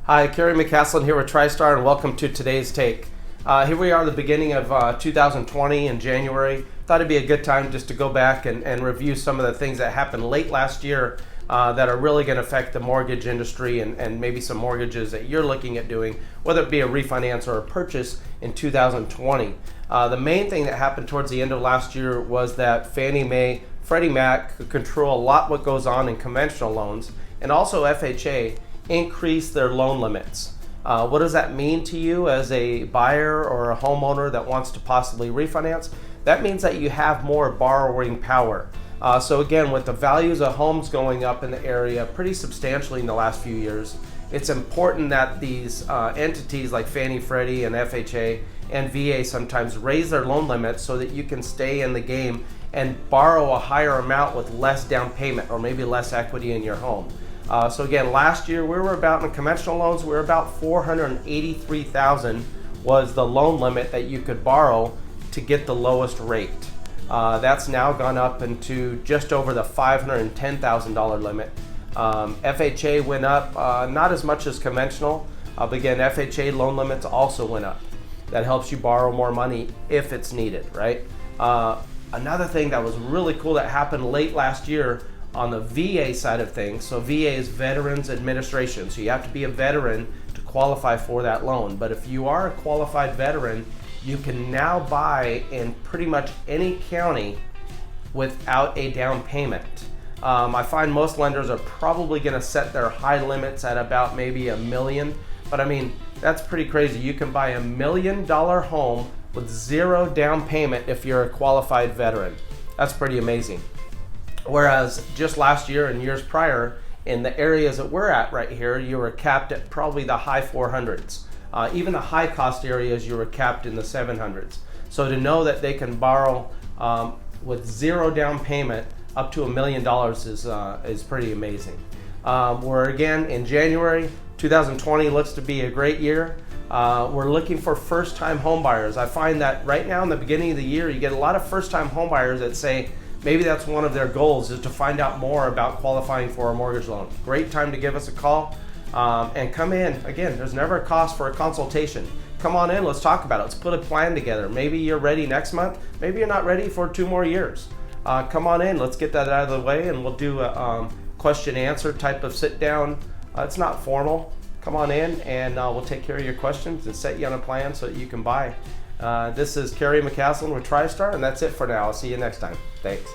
Hi, Cary McCaslin here with TriStar, and welcome to today's take. Here we are at the beginning of 2020 in January. Thought it'd be a good time just to go back and review some of the things that happened late last year that are really going to affect the mortgage industry and maybe some mortgages that you're looking at doing, whether it be a refinance or a purchase in 2020. The main thing that happened towards the end of last year was that Fannie Mae, Freddie Mac could control a lot what goes on in conventional loans, and also FHA increase their loan limits. What does that mean to you as a buyer or a homeowner that wants to possibly refinance? That means that you have more borrowing power. So again, with the values of homes going up in the area pretty substantially in the last few years, it's important that these entities like Fannie, Freddie, and FHA and VA sometimes raise their loan limits so that you can stay in the game and borrow a higher amount with less down payment or maybe less equity in your home. So again, last year we were about, in conventional loans, we were about $483,000 was the loan limit that you could borrow to get the lowest rate. That's now gone up into just over the $510,000 limit. FHA went up, not as much as conventional, but again, FHA loan limits also went up. That helps you borrow more money if it's needed, right? Another thing that was really cool that happened late last year on the VA side of things, so VA is Veterans Administration, so you have to be a veteran to qualify for that loan. But if you are a qualified veteran, you can now buy in pretty much any county without a down payment. I find most lenders are probably going to set their high limits at about maybe $1 million, but I mean, that's pretty crazy. You can buy $1 million home with zero down payment if you're a qualified veteran. That's pretty amazing. Whereas just last year and years prior, in the areas that we're at right here, you were capped at probably the high 400s. Even the high cost areas, you were capped in the 700s. So to know that they can borrow with zero down payment up to $1 million is pretty amazing. We're again in January 2020, looks to be a great year. We're looking for first-time home buyers. I find that right now in the beginning of the year, you get a lot of first-time home buyers that say, maybe that's one of their goals, is to find out more about qualifying for a mortgage loan. Great time to give us a call and come in. Again, there's never a cost for a consultation. Come on in, let's talk about it. Let's put a plan together. Maybe you're ready next month. Maybe you're not ready for 2 more years. Come on in, let's get that out of the way, and we'll do a question answer type of sit down. It's not formal. Come on in and we'll take care of your questions and set you on a plan so that you can buy. This is Cary McCaslin with TriStar, and that's it for now. I'll see you next time. Thanks.